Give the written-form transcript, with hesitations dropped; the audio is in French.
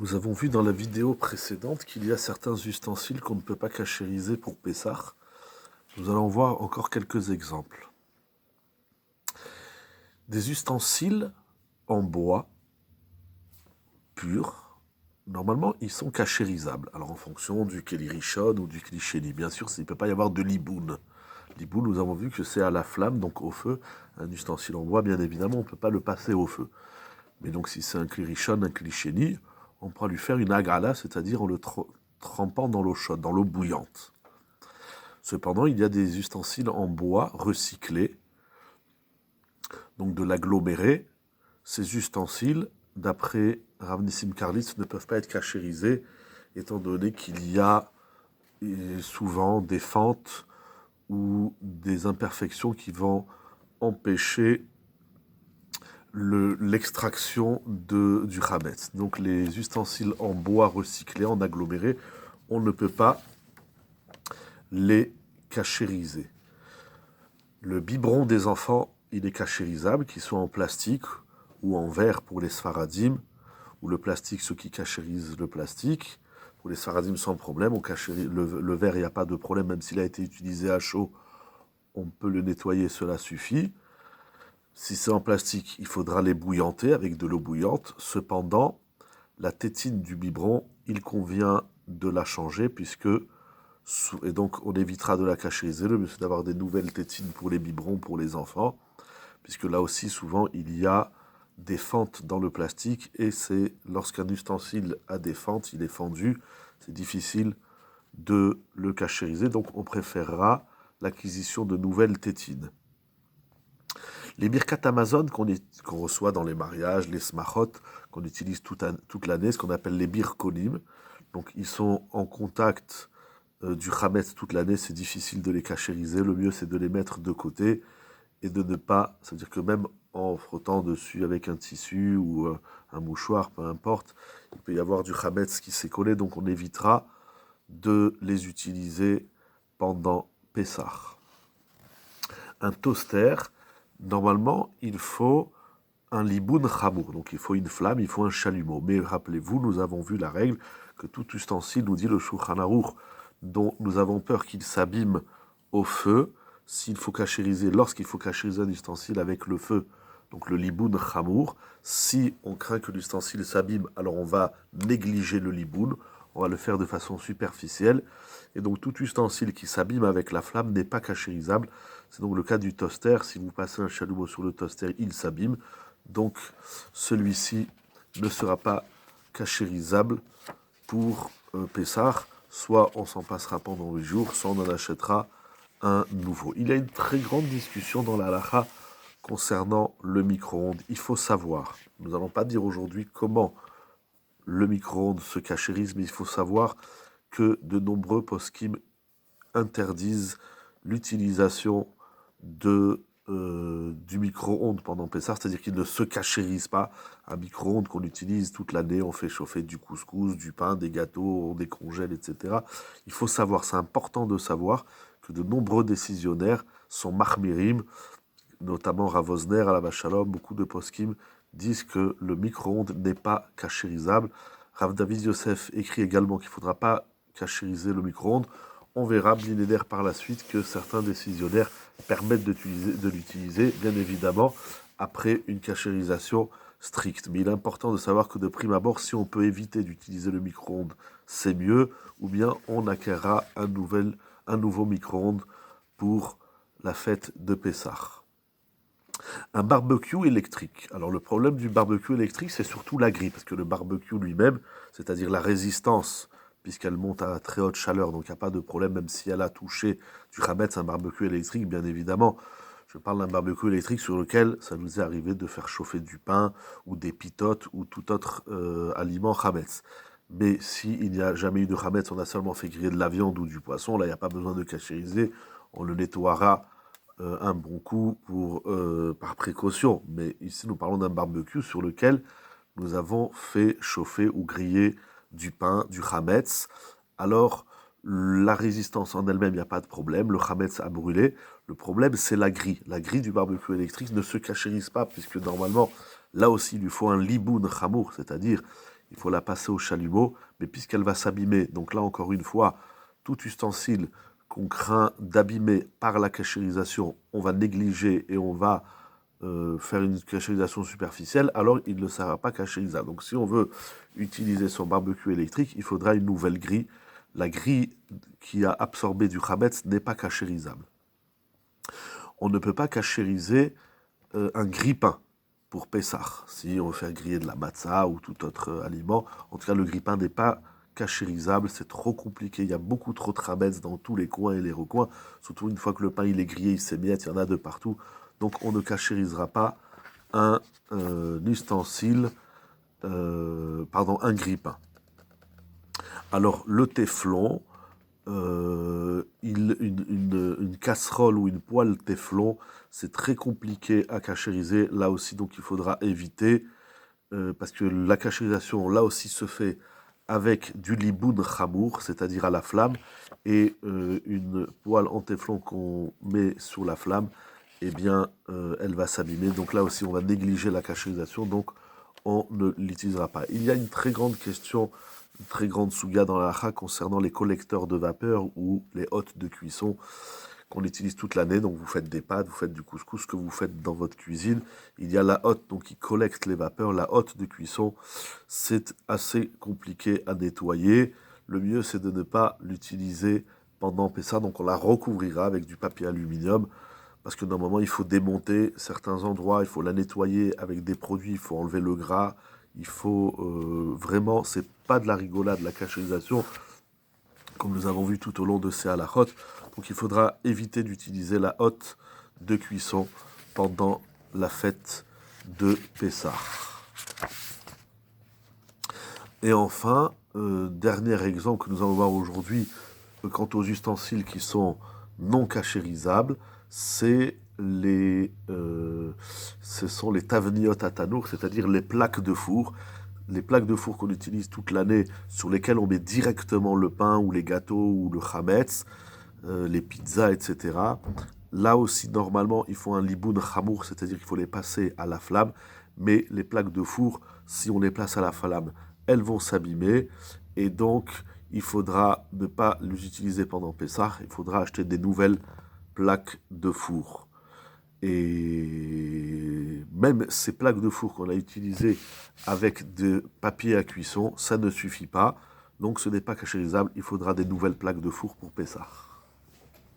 Nous avons vu dans la vidéo précédente qu'il y a certains ustensiles qu'on ne peut pas cachériser pour Pessah. Nous allons voir encore quelques exemples. Des ustensiles en bois pur, normalement, ils sont cachérisables. Alors, en fonction du Keli Rishon ou du Kli Sheni. Bien sûr, il ne peut pas y avoir de liboun. Liboun, nous avons vu que c'est à la flamme, donc au feu. Un ustensile en bois, bien évidemment, on ne peut pas le passer au feu. Mais donc, si c'est un Kli Rishon, un Kli Sheni, on pourra lui faire une agala, c'est-à-dire en le trempant dans l'eau chaude, dans l'eau bouillante. Cependant, il y a des ustensiles en bois recyclés, donc de l'aggloméré. Ces ustensiles, d'après Rav Nissim Karlitz, ne peuvent pas être cachérisés, étant donné qu'il y a souvent des fentes ou des imperfections qui vont empêcher l'extraction du Hametz. Donc les ustensiles en bois recyclés, en aggloméré, on ne peut pas les cachériser. Le biberon des enfants, il est cachérisable, qu'il soit en plastique ou en verre pour les sfaradim, ou le plastique, ceux qui cachérisent le plastique. Pour les sfaradim, sans problème, le verre, il n'y a pas de problème, même s'il a été utilisé à chaud, on peut le nettoyer, cela suffit. Si c'est en plastique, il faudra les bouillanter avec de l'eau bouillante. Cependant, la tétine du biberon, il convient de la changer puisque, et donc on évitera de la cachériser, le mieux c'est d'avoir des nouvelles tétines pour les biberons, pour les enfants, puisque là aussi souvent il y a des fentes dans le plastique et c'est lorsqu'un ustensile a des fentes, il est fendu, c'est difficile de le cachériser, donc on préférera l'acquisition de nouvelles tétines. Les birkat Amazon qu'on reçoit dans les mariages, les smachot, qu'on utilise toute l'année, ce qu'on appelle les birkonim. Donc ils sont en contact du chametz toute l'année, c'est difficile de les cachériser. Le mieux c'est de les mettre de côté et de ne pas, c'est-à-dire que même en frottant dessus avec un tissu ou un mouchoir, peu importe, il peut y avoir du chametz qui s'est collé, donc on évitera de les utiliser pendant Pessah. Un toaster, normalement, il faut un liboun chamour, donc il faut une flamme, il faut un chalumeau. Mais rappelez-vous, nous avons vu la règle que tout ustensile, nous dit le Shulchan Aruch, dont nous avons peur qu'il s'abîme au feu, lorsqu'il faut cachériser un ustensile avec le feu, donc le liboun chamour, si on craint que l'ustensile s'abîme, alors on va négliger le liboun, on va le faire de façon superficielle, et donc tout ustensile qui s'abîme avec la flamme n'est pas cachérisable. C'est donc le cas du toaster, si vous passez un chalumeau sur le toaster, il s'abîme, donc celui-ci ne sera pas cachérisable pour Pessah, soit on s'en passera pendant 8 jours, soit on en achètera un nouveau. Il y a une très grande discussion dans la halakha concernant le micro-ondes. Il faut savoir, nous n'allons pas dire aujourd'hui comment le micro-ondes se cachérise, mais il faut savoir que de nombreux poskim interdisent l'utilisation du micro-ondes pendant Pessah, c'est-à-dire qu'il ne se cachérise pas. Un micro-ondes qu'on utilise toute l'année, on fait chauffer du couscous, du pain, des gâteaux, on décongèle, etc. Il faut savoir, c'est important de savoir que de nombreux décisionnaires sont mahmirim, notamment Rav Osner, Alav Shalom, beaucoup de poskim disent que le micro-ondes n'est pas cachérisable. Rav David Yosef écrit également qu'il ne faudra pas cachériser le micro-ondes. On verra Blinéder par la suite que certains décisionnaires permettent de l'utiliser, bien évidemment, après une cachérisation stricte. Mais il est important de savoir que de prime abord, si on peut éviter d'utiliser le micro-ondes, c'est mieux, ou bien on acquérera un nouveau micro-ondes pour la fête de Pessah. Un barbecue électrique. Alors le problème du barbecue électrique, c'est surtout la grille, parce que le barbecue lui-même, c'est-à-dire la résistance, puisqu'elle monte à très haute chaleur, donc il n'y a pas de problème, même si elle a touché du chametz, un barbecue électrique, bien évidemment. Je parle d'un barbecue électrique sur lequel ça nous est arrivé de faire chauffer du pain, ou des pitotes, ou tout autre aliment chametz. Mais s'il n'y a jamais eu de chametz, on a seulement fait griller de la viande ou du poisson, là il n'y a pas besoin de cachériser, on le nettoiera un bon coup par précaution. Mais ici, nous parlons d'un barbecue sur lequel nous avons fait chauffer ou griller du pain, du chametz. Alors, la résistance en elle-même, il n'y a pas de problème. Le chametz a brûlé. Le problème, c'est la grille. La grille du barbecue électrique ne se cachérise pas, puisque normalement, là aussi, il lui faut un liboun chamour, c'est-à-dire il faut la passer au chalumeau, mais puisqu'elle va s'abîmer, donc là encore une fois, tout ustensile qu'on craint d'abîmer par la cachérisation, on va négliger et on va faire une cachérisation superficielle, alors il ne sera pas cachérisable. Donc si on veut utiliser son barbecue électrique, il faudra une nouvelle grille. La grille qui a absorbé du chametz n'est pas cachérisable. On ne peut pas cachériser un grille-pain pour Pessah. Si on veut faire griller de la matzah ou tout autre aliment, en tout cas le grille-pain n'est pas cachérisable, c'est trop compliqué, il y a beaucoup trop de chametz dans tous les coins et les recoins, surtout une fois que le pain il est grillé, il s'émiette, il y en a de partout. Donc on ne cachérisera pas un ustensile, un grille-pain. Alors le téflon, une casserole ou une poêle téflon, c'est très compliqué à cachériser, là aussi, donc il faudra éviter, parce que la cachérisation, là aussi, se fait avec du liboun chamour, c'est-à-dire à la flamme, et une poêle en téflon qu'on met sous la flamme, eh bien, elle va s'abîmer. Donc là aussi, on va négliger la cachérisation, donc on ne l'utilisera pas. Il y a une très grande question, une très grande souga dans la halakha concernant les collecteurs de vapeur ou les hottes de cuisson qu'on utilise toute l'année. Donc vous faites des pâtes, vous faites du couscous, que vous faites dans votre cuisine. Il y a la hotte donc qui collecte les vapeurs. La hotte de cuisson, c'est assez compliqué à nettoyer. Le mieux, c'est de ne pas l'utiliser pendant Pessah. Donc on la recouvrira avec du papier aluminium. Parce que normalement, il faut démonter certains endroits, il faut la nettoyer avec des produits, il faut enlever le gras, il faut vraiment, c'est pas de la rigolade, la cachérisation, comme nous avons vu tout au long de ces halachot. Donc il faudra éviter d'utiliser la hotte de cuisson pendant la fête de Pessah. Et enfin, dernier exemple que nous allons voir aujourd'hui, quant aux ustensiles qui sont non cachérisables, ce sont les tavniot à tanour, c'est-à-dire les plaques de four. Les plaques de four qu'on utilise toute l'année, sur lesquelles on met directement le pain ou les gâteaux ou le chametz, les pizzas, etc. Là aussi, normalement, il faut un liboun chamour, c'est-à-dire qu'il faut les passer à la flamme. Mais les plaques de four, si on les place à la flamme, elles vont s'abîmer. Et donc, il faudra ne pas les utiliser pendant Pessah. Il faudra acheter des nouvelles plaques de four. Et même ces plaques de four qu'on a utilisées avec de papier à cuisson, ça ne suffit pas. Donc ce n'est pas cachérisable, il faudra des nouvelles plaques de four pour Pessah.